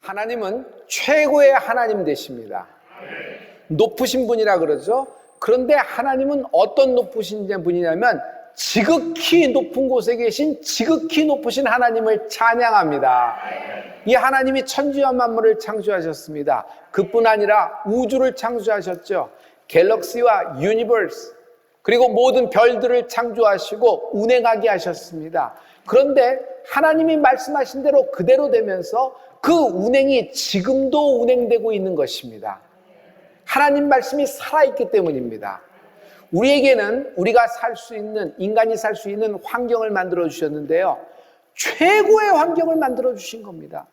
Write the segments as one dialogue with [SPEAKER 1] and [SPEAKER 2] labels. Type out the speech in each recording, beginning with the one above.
[SPEAKER 1] 하나님은 최고의 하나님 되십니다. 높으신 분이라 그러죠. 그런데 하나님은 어떤 높으신 분이냐면 지극히 높은 곳에 계신 지극히 높으신 하나님을 찬양합니다. 이 하나님이 천지와 만물을 창조하셨습니다. 그뿐 아니라 우주를 창조하셨죠. 갤럭시와 유니버스, 그리고 모든 별들을 창조하시고 운행하게 하셨습니다. 그런데 하나님이 말씀하신 대로 그대로 되면서 그 운행이 지금도 운행되고 있는 것입니다. 하나님 말씀이 살아있기 때문입니다. 우리에게는 우리가 살 수 있는, 인간이 살 수 있는 환경을 만들어 주셨는데요, 최고의 환경을 만들어 주신 겁니다.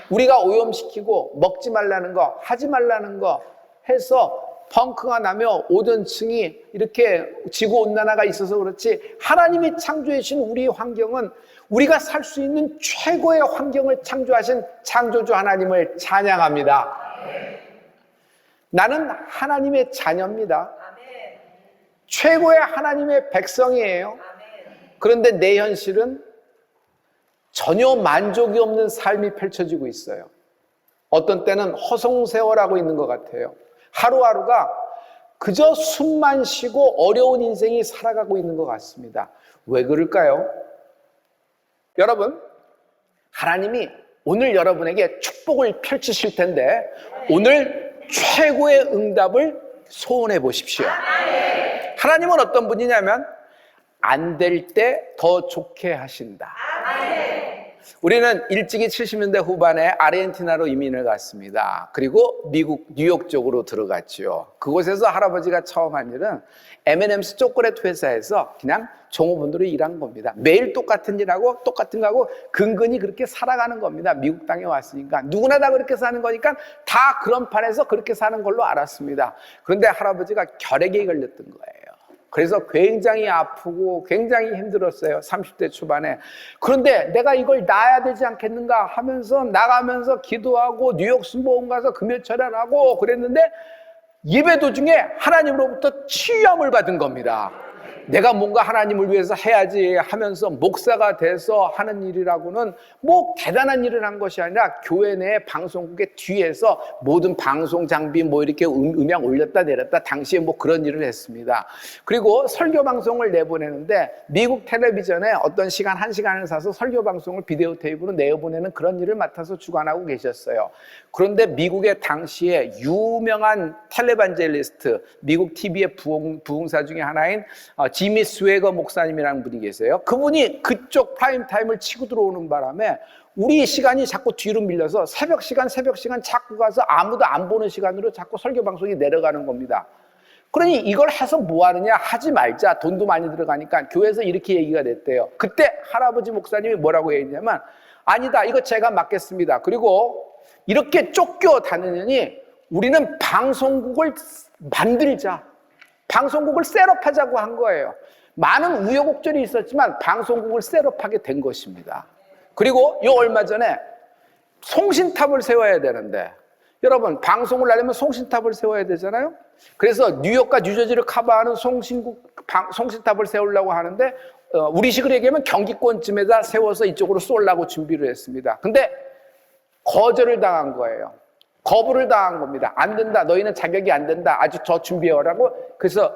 [SPEAKER 1] 우리가 오염시키고 먹지 말라는 거, 하지 말라는 거 해서 펑크가 나며 오존층이 이렇게 지구온난화가 있어서 그렇지, 하나님이 창조해 주신 우리 환경은 우리가 살 수 있는 최고의 환경을 창조하신 창조주 하나님을 찬양합니다. 나는 하나님의 자녀입니다. 최고의 하나님의 백성이에요. 그런데 내 현실은 전혀 만족이 없는 삶이 펼쳐지고 있어요. 어떤 때는 허송세월하고 있는 것 같아요. 하루하루가 그저 숨만 쉬고 어려운 인생이 살아가고 있는 것 같습니다. 왜 그럴까요? 여러분, 하나님이 오늘 여러분에게 축복을 펼치실 텐데 오늘 최고의 응답을 소원해 보십시오. 하나님은 어떤 분이냐면 안 될 때 더 좋게 하신다. 우리는 일찍이 70년대 후반에 아르헨티나로 이민을 갔습니다. 그리고 미국 뉴욕 쪽으로 들어갔죠. 그곳에서 할아버지가 처음 한 일은 M&M's 초콜릿 회사에서 그냥 종업원으로 일한 겁니다. 매일 똑같은 일하고 똑같은 거 하고 근근히 그렇게 살아가는 겁니다. 미국 땅에 왔으니까 누구나 다 그렇게 사는 거니까 다 그런 판에서 그렇게 사는 걸로 알았습니다. 그런데 할아버지가 결핵에 걸렸던 거예요. 그래서 굉장히 아프고 굉장히 힘들었어요. 30대 초반에. 그런데 내가 이걸 놔야 되지 않겠는가 하면서 나가면서 기도하고 뉴욕 순복음 가서 금요 철야하고 그랬는데 예배 도중에 하나님으로부터 치유함을 받은 겁니다. 내가 뭔가 하나님을 위해서 해야지 하면서 목사가 돼서 하는 일이라고는 뭐 대단한 일을 한 것이 아니라 교회 내 방송국의 뒤에서 모든 방송 장비 뭐 이렇게 음향 올렸다 내렸다 당시에 뭐 그런 일을 했습니다. 그리고 설교 방송을 내보내는데 미국 텔레비전에 어떤 시간 1시간을 사서 설교 방송을 비디오 테이프로 내보내는 그런 일을 맡아서 주관하고 계셨어요. 그런데 미국의 당시에 유명한 텔레반젤리스트, 미국 TV의 부흥사 중에 하나인 지미 스웨거 목사님이라는 분이 계세요. 그분이 그쪽 프라임타임을 치고 들어오는 바람에 우리 시간이 자꾸 뒤로 밀려서 새벽 시간 자꾸 가서 아무도 안 보는 시간으로 자꾸 설교 방송이 내려가는 겁니다. 그러니 이걸 해서 뭐 하느냐, 하지 말자, 돈도 많이 들어가니까 교회에서 이렇게 얘기가 됐대요. 그때 할아버지 목사님이 뭐라고 얘기했냐면 아니다, 이거 제가 맡겠습니다. 그리고 이렇게 쫓겨 다니느니 우리는 방송국을 만들자, 방송국을 셋업하자고 한 거예요. 많은 우여곡절이 있었지만 방송국을 셋업하게 된 것입니다. 그리고 요 얼마 전에 송신탑을 세워야 되는데, 여러분 방송을 하려면 송신탑을 세워야 되잖아요. 그래서 뉴욕과 뉴저지를 커버하는 송신탑을 세우려고 하는데 우리식으로 얘기하면 경기권쯤에다 세워서 이쪽으로 쏠라고 준비를 했습니다. 근데 거절을 당한 거예요. 거부를 당한 겁니다. 안 된다. 너희는 자격이 안 된다. 아주 더 준비해오라고. 그래서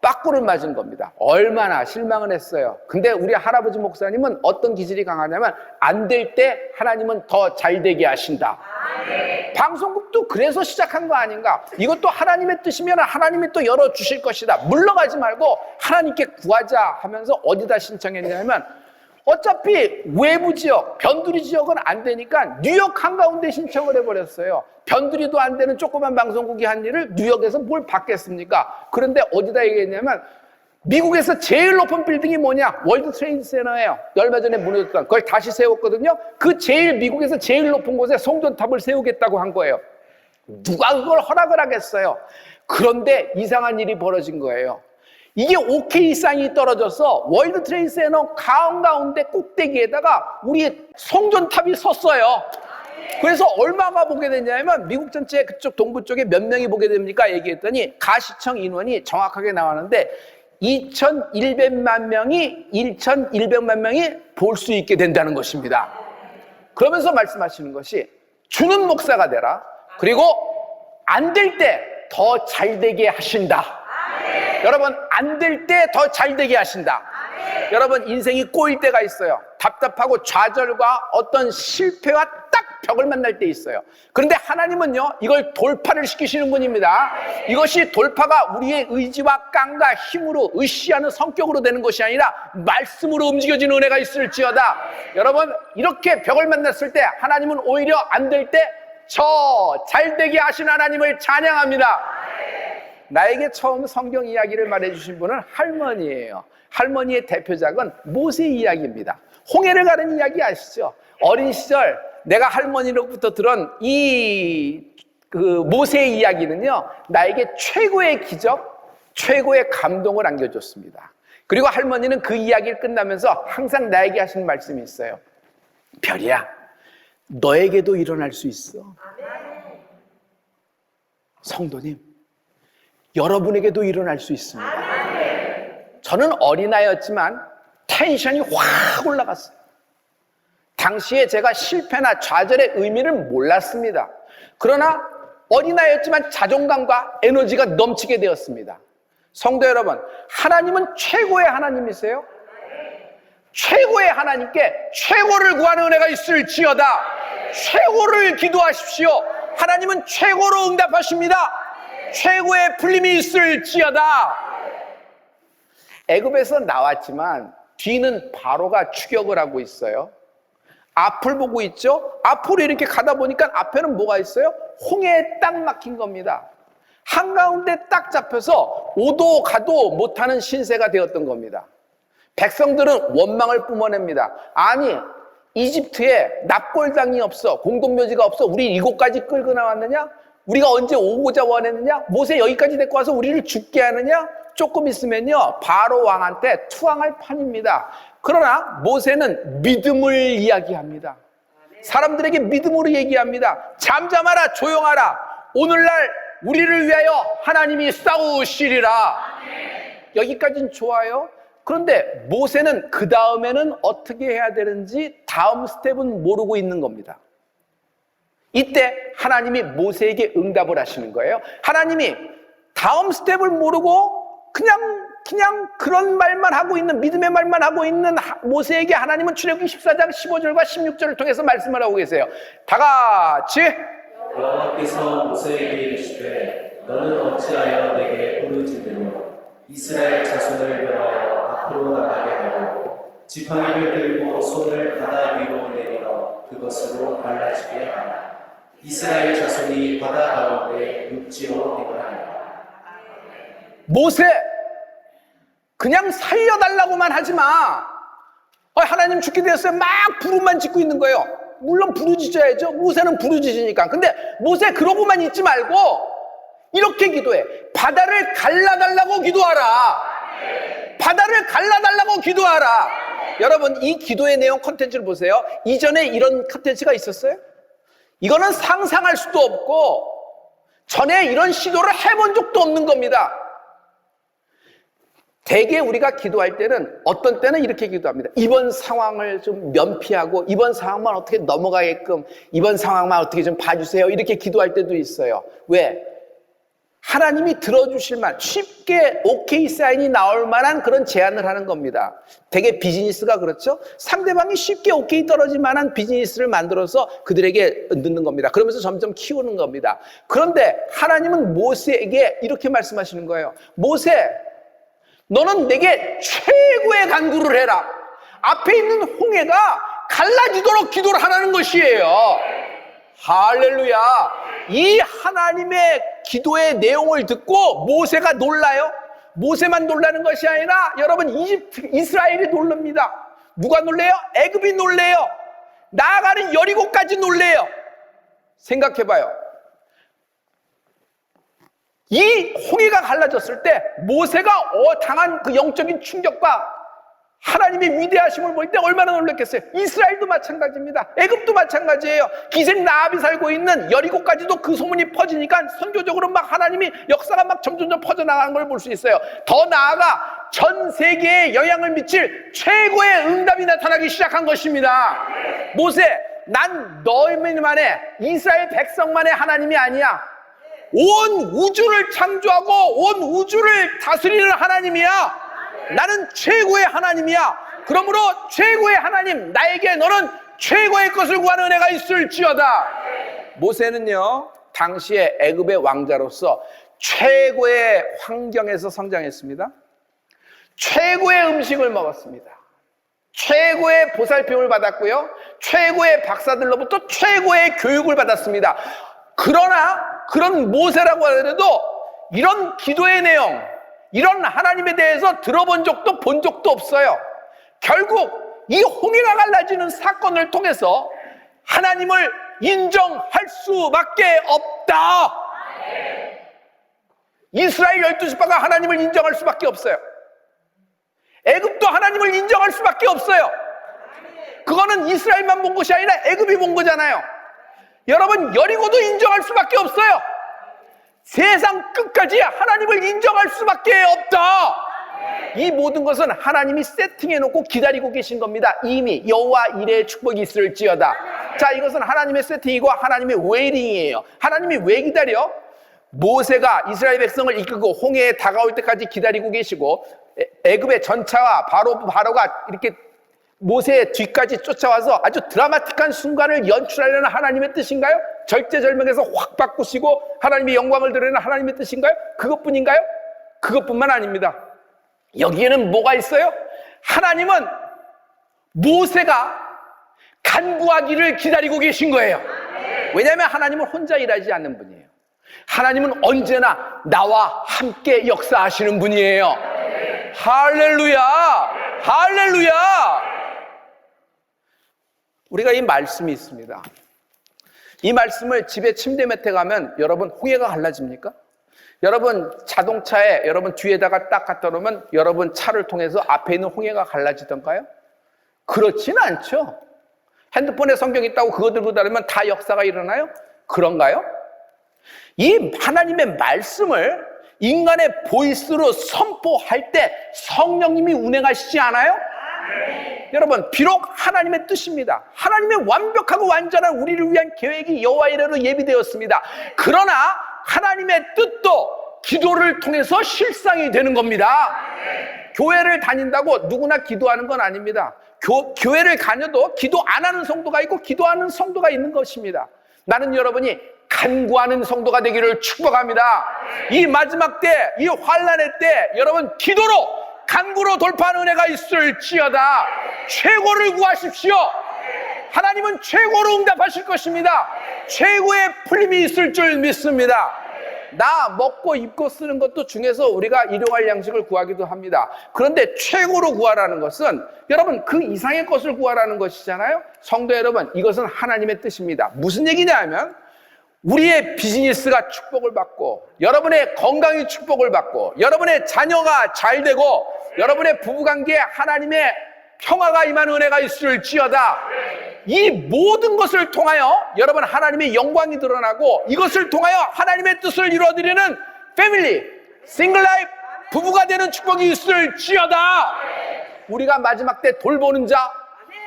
[SPEAKER 1] 빠꾸를 맞은 겁니다. 얼마나 실망을 했어요. 근데 우리 할아버지 목사님은 어떤 기질이 강하냐면 안 될 때 하나님은 더 잘 되게 하신다. 방송국도 그래서 시작한 거 아닌가? 이것도 하나님의 뜻이면 하나님이 또 열어주실 것이다. 물러가지 말고 하나님께 구하자 하면서 어디다 신청했냐면 어차피 외부 지역, 변두리 지역은 안 되니까 뉴욕 한가운데 신청을 해버렸어요. 변두리도 안 되는 조그만 방송국이 한 일을 뉴욕에서 뭘 받겠습니까? 그런데 어디다 얘기했냐면 미국에서 제일 높은 빌딩이 뭐냐? 월드 트레이드 센터예요. 얼마 전에 무너졌던 그걸 다시 세웠거든요. 그 제일 미국에서 제일 높은 곳에 송전탑을 세우겠다고 한 거예요. 누가 그걸 허락을 하겠어요? 그런데 이상한 일이 벌어진 거예요. 이게 OK 사인이 떨어져서 월드 트레이드 센터 가운데 꼭대기에다가 우리 송전탑이 섰어요. 그래서 얼마가 보게 되냐면 미국 전체 그쪽 동부 쪽에 몇 명이 보게 됩니까? 얘기했더니 가시청 인원이 정확하게 나왔는데 2,100만 명이 볼 수 있게 된다는 것입니다. 그러면서 말씀하시는 것이 주는 목사가 되라. 그리고 안 될 때 더 잘되게 하신다. 여러분, 안 될 때 더 잘되게 하신다. 여러분, 인생이 꼬일 때가 있어요. 답답하고 좌절과 어떤 실패와 딱 벽을 만날 때 있어요. 그런데 하나님은요, 이걸 돌파를 시키시는 분입니다. 이것이 돌파가 우리의 의지와 깡과 힘으로 으쌰하는 성격으로 되는 것이 아니라 말씀으로 움직여지는 은혜가 있을지어다. 여러분, 이렇게 벽을 만났을 때 하나님은 오히려 안 될 때 저 잘되게 하신 하나님을 찬양합니다. 나에게 처음 성경 이야기를 말해주신 분은 할머니예요. 할머니의 대표작은 모세 이야기입니다. 홍해를 가는 이야기 아시죠? 어린 시절 내가 할머니로부터 들은 모세의 이야기는요, 나에게 최고의 기적, 최고의 감동을 안겨줬습니다. 그리고 할머니는 그 이야기를 끝나면서 항상 나에게 하시는 말씀이 있어요. 별이야, 너에게도 일어날 수 있어. 성도님, 여러분에게도 일어날 수 있습니다. 저는 어린아이였지만 텐션이 확 올라갔어요. 당시에 제가 실패나 좌절의 의미를 몰랐습니다. 그러나 어린아이였지만 자존감과 에너지가 넘치게 되었습니다. 성도 여러분, 하나님은 최고의 하나님이세요. 최고의 하나님께 최고를 구하는 은혜가 있을지어다. 최고를 기도하십시오. 하나님은 최고로 응답하십니다. 최고의 풀림이 있을지어다. 애굽에서 나왔지만 뒤는 바로가 추격을 하고 있어요. 앞을 보고 있죠. 앞으로 이렇게 가다 보니까 앞에는 뭐가 있어요? 홍해에 딱 막힌 겁니다. 한가운데 딱 잡혀서 오도 가도 못하는 신세가 되었던 겁니다. 백성들은 원망을 뿜어냅니다. 아니, 이집트에 납골당이 없어, 공동묘지가 없어, 우리 이곳까지 끌고 나왔느냐? 우리가 언제 오고자 원했느냐? 모세 여기까지 데리고 와서 우리를 죽게 하느냐? 조금 있으면요, 바로 왕한테 투항할 판입니다. 그러나 모세는 믿음을 이야기합니다. 사람들에게 믿음으로 얘기합니다. 잠잠하라, 조용하라. 오늘날 우리를 위하여 하나님이 싸우시리라. 여기까지는 좋아요. 그런데 모세는 그 다음에는 어떻게 해야 되는지 다음 스텝은 모르고 있는 겁니다. 이때 하나님이 모세에게 응답을 하시는 거예요. 하나님이 다음 스텝을 모르고 그냥 그런 말만 하고 있는, 믿음의 말만 하고 있는 모세에게 하나님은 출애굽기 14장 15절과 16절을 통해서 말씀을 하고 계세요. 다 같이.
[SPEAKER 2] 여호와께서 모세에게 이르시되 너는 어찌하여 내게 부르짖으며 이스라엘 자손을 변하여 앞으로 나가게 하고 지팡이를 들고 손을 바다 위로 내밀어 그것으로 갈라지게 하라. 이스라엘 자손이 바다 가운데 육지로 행하리라.
[SPEAKER 1] 모세, 그냥 살려달라고만 하지 마. 하나님 죽게 되었어요. 막 부름만 짓고 있는 거예요. 물론 부르짖어야죠. 모세는 부르짖으니까. 근데 모세 그러고만 있지 말고 이렇게 기도해. 바다를 갈라달라고 기도하라. 바다를 갈라달라고 기도하라. 여러분, 이 기도의 내용 콘텐츠를 보세요. 이전에 이런 콘텐츠가 있었어요? 이거는 상상할 수도 없고 전에 이런 시도를 해본 적도 없는 겁니다. 대개 우리가 기도할 때는 어떤 때는 이렇게 기도합니다. 이번 상황을 좀 면피하고 이번 상황만 어떻게 넘어가게끔 이번 상황만 어떻게 좀 봐주세요. 이렇게 기도할 때도 있어요. 왜? 하나님이 들어주실 만, 쉽게 오케이 사인이 나올 만한 그런 제안을 하는 겁니다. 되게 비즈니스가 그렇죠? 상대방이 쉽게 오케이 떨어질 만한 비즈니스를 만들어서 그들에게 넣는 겁니다. 그러면서 점점 키우는 겁니다. 그런데 하나님은 모세에게 이렇게 말씀하시는 거예요. 모세, 너는 내게 최고의 간구를 해라. 앞에 있는 홍해가 갈라지도록 기도를 하라는 것이에요. 할렐루야. 이 하나님의 기도의 내용을 듣고 모세가 놀라요. 모세만 놀라는 것이 아니라 여러분, 이스라엘이 놀랍니다. 누가 놀래요? 애굽이 놀래요. 나아가는 여리고까지 놀래요. 생각해봐요. 이 홍해가 갈라졌을 때 모세가 당한 그 영적인 충격과 하나님의 위대하심을 볼 때 얼마나 놀랐겠어요. 이스라엘도 마찬가지입니다. 애굽도 마찬가지예요. 기생 라합이 살고 있는 여리고까지도 그 소문이 퍼지니까 선교적으로 막 하나님이 역사가 막 점점점 퍼져나가는 걸 볼 수 있어요. 더 나아가 전 세계에 영향을 미칠 최고의 응답이 나타나기 시작한 것입니다. 모세, 난 너희만의 이스라엘 백성만의 하나님이 아니야. 온 우주를 창조하고 온 우주를 다스리는 하나님이야. 나는 최고의 하나님이야. 그러므로 최고의 하나님, 나에게 너는 최고의 것을 구하는 은혜가 있을지어다. 모세는요, 당시에 애굽의 왕자로서 최고의 환경에서 성장했습니다. 최고의 음식을 먹었습니다. 최고의 보살핌을 받았고요, 최고의 박사들로부터 최고의 교육을 받았습니다. 그러나 그런 모세라고 하더라도 이런 기도의 내용, 이런 하나님에 대해서 들어본 적도 본 적도 없어요. 결국 이 홍해가 갈라지는 사건을 통해서 하나님을 인정할 수밖에 없다. 이스라엘 12지파가 하나님을 인정할 수밖에 없어요. 애굽도 하나님을 인정할 수밖에 없어요. 그거는 이스라엘만 본 것이 아니라 애굽이 본 거잖아요. 여러분, 여리고도 인정할 수밖에 없어요. 세상 끝까지 하나님을 인정할 수밖에 없다. 이 모든 것은 하나님이 세팅해놓고 기다리고 계신 겁니다. 이미 여호와 이레의 축복이 있을지어다. 자, 이것은 하나님의 세팅이고 하나님의 웨이팅이에요. 하나님이 왜 기다려? 모세가 이스라엘 백성을 이끌고 홍해에 다가올 때까지 기다리고 계시고, 애굽의 전차와 바로가 이렇게 모세의 뒤까지 쫓아와서 아주 드라마틱한 순간을 연출하려는 하나님의 뜻인가요? 절제절명에서 확 바꾸시고 하나님의 영광을 드러내는 하나님의 뜻인가요? 그것뿐인가요? 그것뿐만 아닙니다. 여기에는 뭐가 있어요? 하나님은 모세가 간구하기를 기다리고 계신 거예요. 왜냐하면 하나님은 혼자 일하지 않는 분이에요. 하나님은 언제나 나와 함께 역사하시는 분이에요. 할렐루야! 할렐루야! 우리가 이 말씀이 있습니다. 이 말씀을 집에 침대 밑에 가면 여러분 홍해가 갈라집니까? 여러분 자동차에 여러분 뒤에다가 딱 갖다 놓으면 여러분 차를 통해서 앞에 있는 홍해가 갈라지던가요? 그렇지는 않죠. 핸드폰에 성경 있다고 그거 들고 다니면 다 역사가 일어나요? 그런가요? 이 하나님의 말씀을 인간의 보이스로 선포할 때 성령님이 운행하시지 않아요? 여러분, 비록 하나님의 뜻입니다. 하나님의 완벽하고 완전한 우리를 위한 계획이 여호와 이레로 예비되었습니다. 그러나 하나님의 뜻도 기도를 통해서 실상이 되는 겁니다. 교회를 다닌다고 누구나 기도하는 건 아닙니다. 교회를 다녀도 기도 안 하는 성도가 있고 기도하는 성도가 있는 것입니다. 나는 여러분이 간구하는 성도가 되기를 축복합니다. 이 마지막 때, 이 환난의 때 여러분 기도로 간구로 돌파하는 은혜가 있을지어다. 최고를 구하십시오. 하나님은 최고로 응답하실 것입니다. 최고의 풀림이 있을 줄 믿습니다. 나 먹고 입고 쓰는 것도 중에서 우리가 일용할 양식을 구하기도 합니다. 그런데 최고로 구하라는 것은 여러분 그 이상의 것을 구하라는 것이잖아요. 성도 여러분, 이것은 하나님의 뜻입니다. 무슨 얘기냐 하면 우리의 비즈니스가 축복을 받고 여러분의 건강이 축복을 받고 여러분의 자녀가 잘 되고 여러분의 부부관계에 하나님의 평화가 임하는 은혜가 있을지어다. 이 모든 것을 통하여 여러분 하나님의 영광이 드러나고 이것을 통하여 하나님의 뜻을 이루어드리는 패밀리, 싱글 라이프, 부부가 되는 축복이 있을지어다. 우리가 마지막 때 돌보는 자,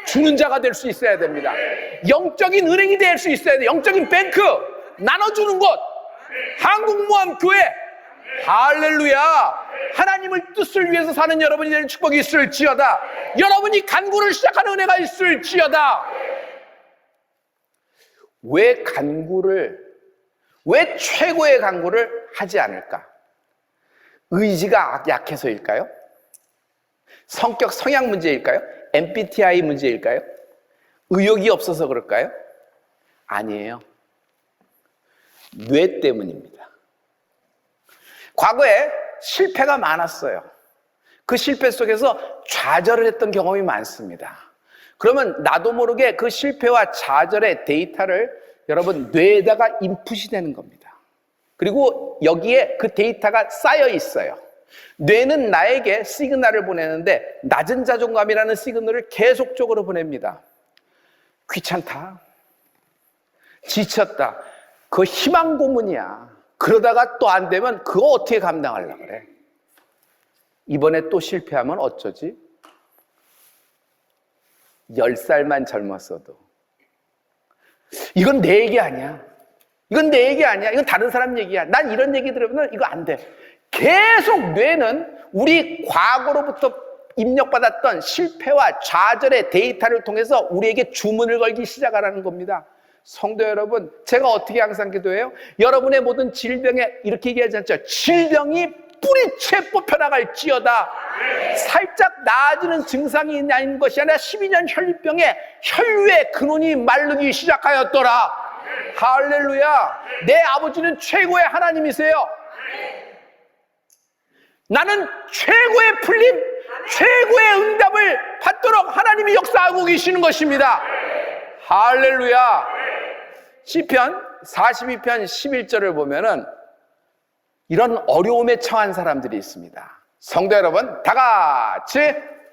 [SPEAKER 1] 주는 자가 될 수 있어야 됩니다. 영적인 은행이 될 수 있어야 돼요. 영적인 뱅크, 나눠주는 곳, 한국모함교회. 할렐루야. 하나님을 뜻을 위해서 사는 여러분이 되는 축복이 있을지어다. 여러분이 간구를 시작하는 은혜가 있을지어다. 왜 최고의 간구를 하지 않을까? 의지가 약해서일까요? 성향 문제일까요? MBTI 문제일까요? 의욕이 없어서 그럴까요? 아니에요. 뇌 때문입니다. 과거에 실패가 많았어요. 그 실패 속에서 좌절을 했던 경험이 많습니다. 그러면 나도 모르게 그 실패와 좌절의 데이터를 여러분 뇌에다가 인풋이 되는 겁니다. 그리고 여기에 그 데이터가 쌓여 있어요. 뇌는 나에게 시그널을 보내는데 낮은 자존감이라는 시그널을 계속적으로 보냅니다. 귀찮다, 지쳤다, 그거 희망 고문이야. 그러다가 또 안 되면 그거 어떻게 감당하려고 그래? 이번에 또 실패하면 어쩌지? 10살만 젊었어도 이건 내 얘기 아니야. 이건 내 얘기 아니야. 이건 다른 사람 얘기야. 난 이런 얘기 들으면 이거 안 돼. 계속 뇌는 우리 과거로부터 입력받았던 실패와 좌절의 데이터를 통해서 우리에게 주문을 걸기 시작하라는 겁니다. 성도 여러분, 제가 어떻게 항상 기도해요? 여러분의 모든 질병에 이렇게 얘기하지 않죠? 질병이 뿌리채 뽑혀나갈지어다. 살짝 나아지는 증상이 있는 것이 아니라 12년 혈류병에 혈류의 근원이 마르기 시작하였더라. 할렐루야. 내 아버지는 최고의 하나님이세요. 나는 최고의 풀림, 최고의 응답을 받도록 하나님이 역사하고 계시는 것입니다. 할렐루야. 시편 42편 11절을 보면은 이런 어려움에 처한 사람들이 있습니다. 성도 여러분, 다 같이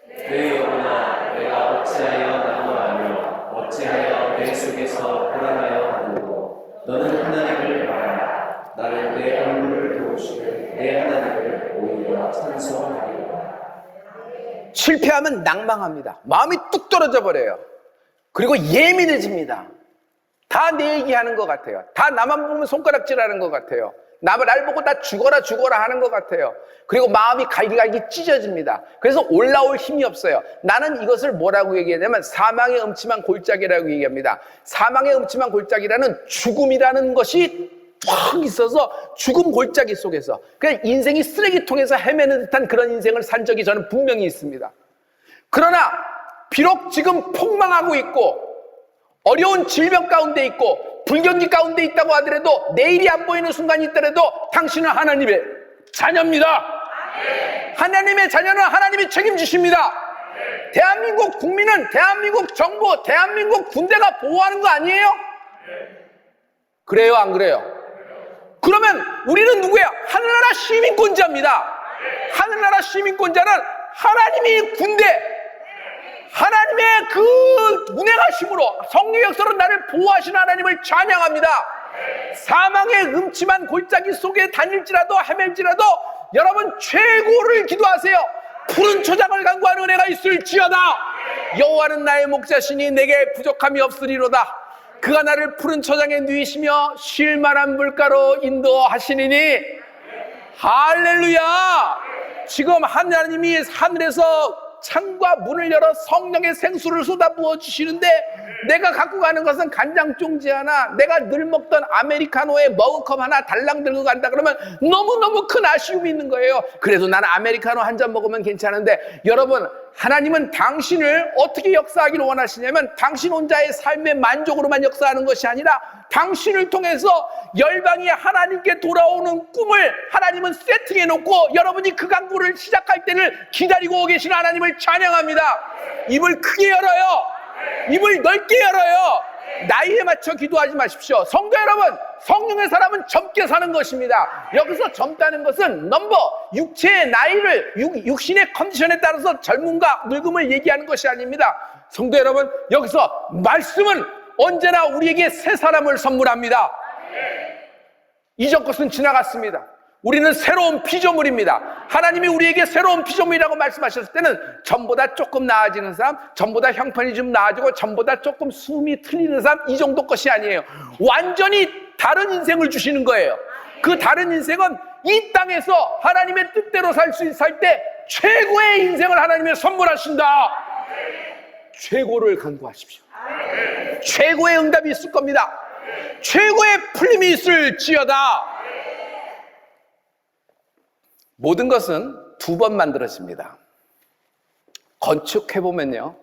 [SPEAKER 2] 내 영혼아, 내가 어찌하여 낙오하며 어찌하여 내 속에서 불안하여 하느고 너는 하나님을 바라라. 나는 내 얼굴을 도우시는 내 하나님을 오히려 찬송하리로다.
[SPEAKER 1] 실패하면 낭망합니다. 마음이 뚝 떨어져 버려요. 그리고 예민해집니다. 다 내 얘기하는 것 같아요. 다 나만 보면 손가락질하는 것 같아요. 날 보고 다 죽어라 하는 것 같아요. 그리고 마음이 갈기갈기 찢어집니다. 그래서 올라올 힘이 없어요. 나는 이것을 뭐라고 얘기하냐면 사망의 음침한 골짜기라고 얘기합니다. 사망의 음침한 골짜기라는 죽음이라는 것이 쫙 있어서 죽음 골짜기 속에서 그냥 인생이 쓰레기통에서 헤매는 듯한 그런 인생을 산 적이 저는 분명히 있습니다. 그러나 비록 지금 폭망하고 있고 어려운 질병 가운데 있고 불경기 가운데 있다고 하더라도 내일이 안 보이는 순간이 있더라도 당신은 하나님의 자녀입니다. 하나님의 자녀는 하나님이 책임지십니다. 대한민국 국민은 대한민국 정부, 대한민국 군대가 보호하는 거 아니에요? 그래요, 안 그래요? 그러면 우리는 누구야? 하늘나라 시민권자입니다. 하늘나라 시민권자는 하나님이 군대, 하나님의 그 운행하심으로 성령 역사로 나를 보호하시는 하나님을 찬양합니다. 사망의 음침한 골짜기 속에 다닐지라도 헤맬지라도 여러분 최고를 기도하세요. 푸른 초장을 간구하는 은혜가 있을지어다. 여호와는 나의 목자시니 내게 부족함이 없으리로다. 그가 나를 푸른 초장에 누이시며 쉴 만한 물가로 인도하시니니. 할렐루야. 지금 하나님이 하늘에서 창과 문을 열어 성령의 생수를 쏟아부어 주시는데 내가 갖고 가는 것은 간장 종지 하나, 내가 늘 먹던 아메리카노에 머그컵 하나 달랑 들고 간다 그러면 너무너무 큰 아쉬움이 있는 거예요. 그래도 나는 아메리카노 한 잔 먹으면 괜찮은데 여러분, 하나님은 당신을 어떻게 역사하기를 원하시냐면 당신 혼자의 삶의 만족으로만 역사하는 것이 아니라 당신을 통해서 열방이 하나님께 돌아오는 꿈을 하나님은 세팅해 놓고 여러분이 그 강구를 시작할 때를 기다리고 계시는 하나님을 찬양합니다. 입을 크게 열어요. 입을 넓게 열어요. 나이에 맞춰 기도하지 마십시오. 성도 여러분, 성령의 사람은 젊게 사는 것입니다. 여기서 젊다는 것은 육체의 나이를 육신의 컨디션에 따라서 젊음과 늙음을 얘기하는 것이 아닙니다. 성도 여러분, 여기서 말씀은 언제나 우리에게 새 사람을 선물합니다. 이전 것은 지나갔습니다. 우리는 새로운 피조물입니다. 하나님이 우리에게 새로운 피조물이라고 말씀하셨을 때는 전보다 조금 나아지는 사람, 전보다 형편이 좀 나아지고 전보다 조금 숨이 틀리는 사람, 이 정도 것이 아니에요. 완전히 다른 인생을 주시는 거예요. 그 다른 인생은 이 땅에서 하나님의 뜻대로 살 때 최고의 인생을 하나님이 선물하신다. 최고를 간구하십시오. 최고의 응답이 있을 겁니다. 최고의 풀림이 있을지어다. 모든 것은 두 번 만들어집니다. 건축해보면요,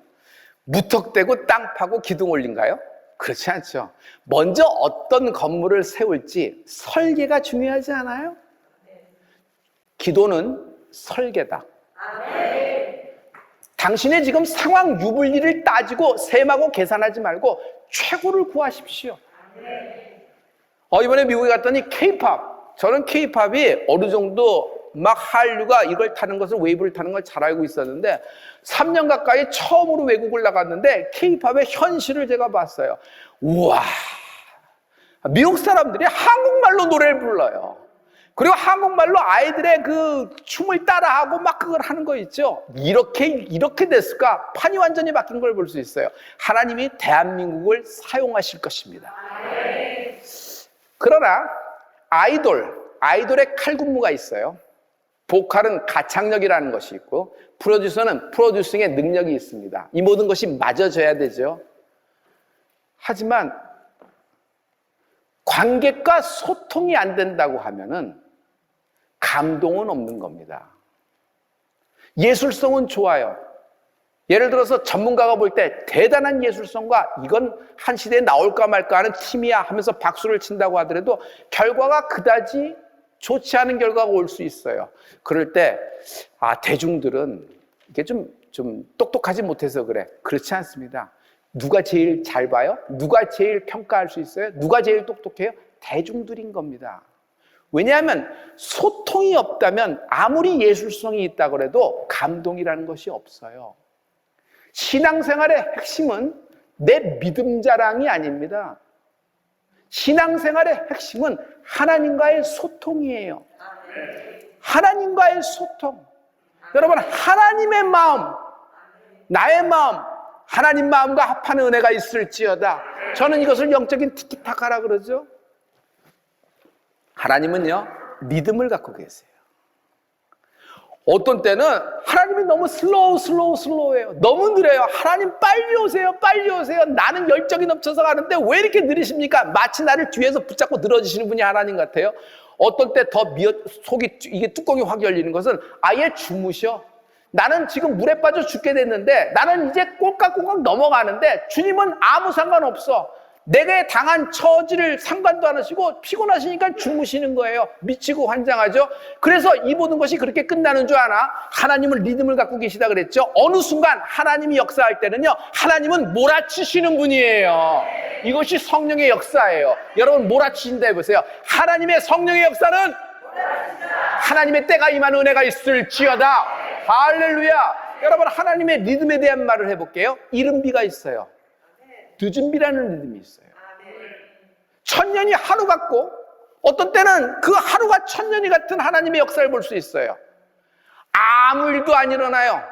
[SPEAKER 1] 무턱대고 땅 파고 기둥 올린가요? 그렇지 않죠. 먼저 어떤 건물을 세울지 설계가 중요하지 않아요? 기도는 설계다. 당신의 지금 상황 유불리를 따지고 셈하고 계산하지 말고 최고를 구하십시오. 이번에 미국에 갔더니 K-POP, 저는 K-POP이 어느 정도 막 한류가 이걸 타는 것을, 웨이브를 타는 걸 잘 알고 있었는데 3년 가까이 처음으로 외국을 나갔는데 K-POP의 현실을 제가 봤어요. 우와, 미국 사람들이 한국말로 노래를 불러요. 그리고 한국말로 아이들의 그 춤을 따라하고 막 그걸 하는 거 있죠. 이렇게 됐을까? 판이 완전히 바뀐 걸 볼 수 있어요. 하나님이 대한민국을 사용하실 것입니다. 그러나 아이돌의 칼군무가 있어요. 보컬은 가창력이라는 것이 있고 프로듀서는 프로듀싱의 능력이 있습니다. 이 모든 것이 맞아져야 되죠. 하지만 관객과 소통이 안 된다고 하면은 감동은 없는 겁니다. 예술성은 좋아요. 예를 들어서 전문가가 볼 때 대단한 예술성과 이건 한 시대에 나올까 말까 하는 팀이야 하면서 박수를 친다고 하더라도 결과가 그다지 좋지 않은 결과가 올 수 있어요. 그럴 때 대중들은 이게 좀 똑똑하지 못해서 그래. 그렇지 않습니다. 누가 제일 잘 봐요? 누가 제일 평가할 수 있어요? 누가 제일 똑똑해요? 대중들인 겁니다. 왜냐하면 소통이 없다면 아무리 예술성이 있다고 해도 감동이라는 것이 없어요. 신앙생활의 핵심은 내 믿음 자랑이 아닙니다. 신앙생활의 핵심은 하나님과의 소통이에요. 하나님과의 소통. 여러분, 하나님의 마음, 나의 마음, 하나님 마음과 합하는 은혜가 있을지어다. 저는 이것을 영적인 티키타카라 그러죠. 하나님은요, 리듬을 갖고 계세요. 어떤 때는 하나님이 너무 슬로우해요. 너무 느려요. 하나님 빨리 오세요. 나는 열정이 넘쳐서 가는데 왜 이렇게 느리십니까? 마치 나를 뒤에서 붙잡고 늘어지시는 분이 하나님 같아요. 어떤 때 더 속이 이게 뚜껑이 확 열리는 것은 아예 주무셔. 나는 지금 물에 빠져 죽게 됐는데 나는 이제 꼴깍꼴깍 넘어가는데 주님은 아무 상관없어. 내게 당한 처지를 상관도 안 하시고 피곤하시니까 주무시는 거예요. 미치고 환장하죠. 그래서 이 모든 것이 그렇게 끝나는 줄 아나? 하나님은 리듬을 갖고 계시다 그랬죠. 어느 순간 하나님이 역사할 때는요, 하나님은 몰아치시는 분이에요. 이것이 성령의 역사예요. 여러분, 몰아치신다 해보세요. 하나님의 성령의 역사는 하나님의 때가 임하는 은혜가 있을지어다. 할렐루야. 여러분, 하나님의 리듬에 대한 말을 해볼게요. 이른비가 있어요. 늦은비라는 리듬이 있어요. 천년이 하루 같고 어떤 때는 그 하루가 천년이 같은 하나님의 역사를 볼 수 있어요. 아무 일도 안 일어나요.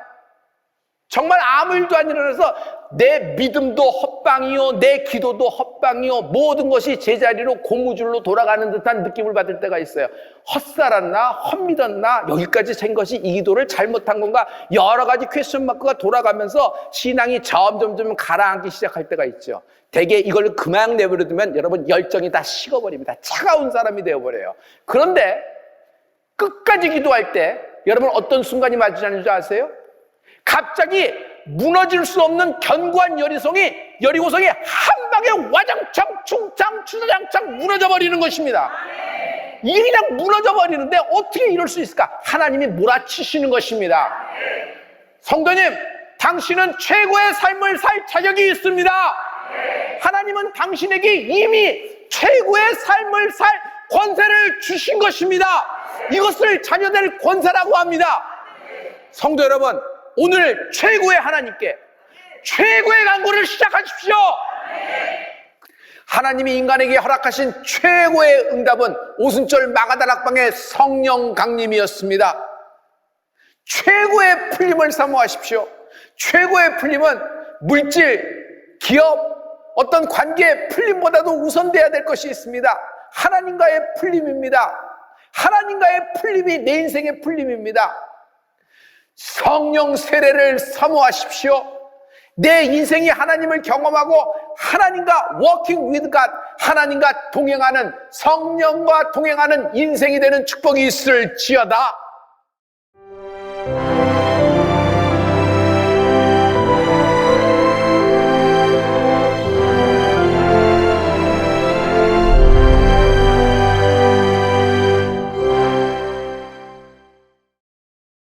[SPEAKER 1] 정말 아무 일도 안 일어나서 내 믿음도 헛방이요, 내 기도도 헛방이요, 모든 것이 제자리로 고무줄로 돌아가는 듯한 느낌을 받을 때가 있어요. 헛살았나? 헛믿었나? 여기까지 된 것이 이 기도를 잘못한 건가? 여러 가지 퀘스천 마크가 돌아가면서 신앙이 점점 가라앉기 시작할 때가 있죠. 대개 이걸 그만 내버려두면 여러분 열정이 다 식어버립니다. 차가운 사람이 되어버려요. 그런데 끝까지 기도할 때 여러분 어떤 순간이 맞이하는 줄 아세요? 갑자기 무너질 수 없는 견고한 여리고성이 한 방에 와장창 충창 추자장창 무너져 버리는 것입니다. 이게 그냥 무너져 버리는데 어떻게 이럴 수 있을까? 하나님이 몰아치시는 것입니다. 성도님, 당신은 최고의 삶을 살 자격이 있습니다. 하나님은 당신에게 이미 최고의 삶을 살 권세를 주신 것입니다. 이것을 자녀될 권세라고 합니다. 성도 여러분, 오늘 최고의 하나님께 최고의 간구를 시작하십시오. 하나님이 인간에게 허락하신 최고의 응답은 오순절 마가다락방의 성령 강림이었습니다. 최고의 풀림을 사모하십시오. 최고의 풀림은 물질, 기업, 어떤 관계의 풀림보다도 우선돼야 될 것이 있습니다. 하나님과의 풀림입니다. 하나님과의 풀림이 내 인생의 풀림입니다. 성령 세례를 사모하십시오. 내 인생이 하나님을 경험하고 하나님과 working with God, 하나님과 동행하는, 성령과 동행하는 인생이 되는 축복이 있을지어다.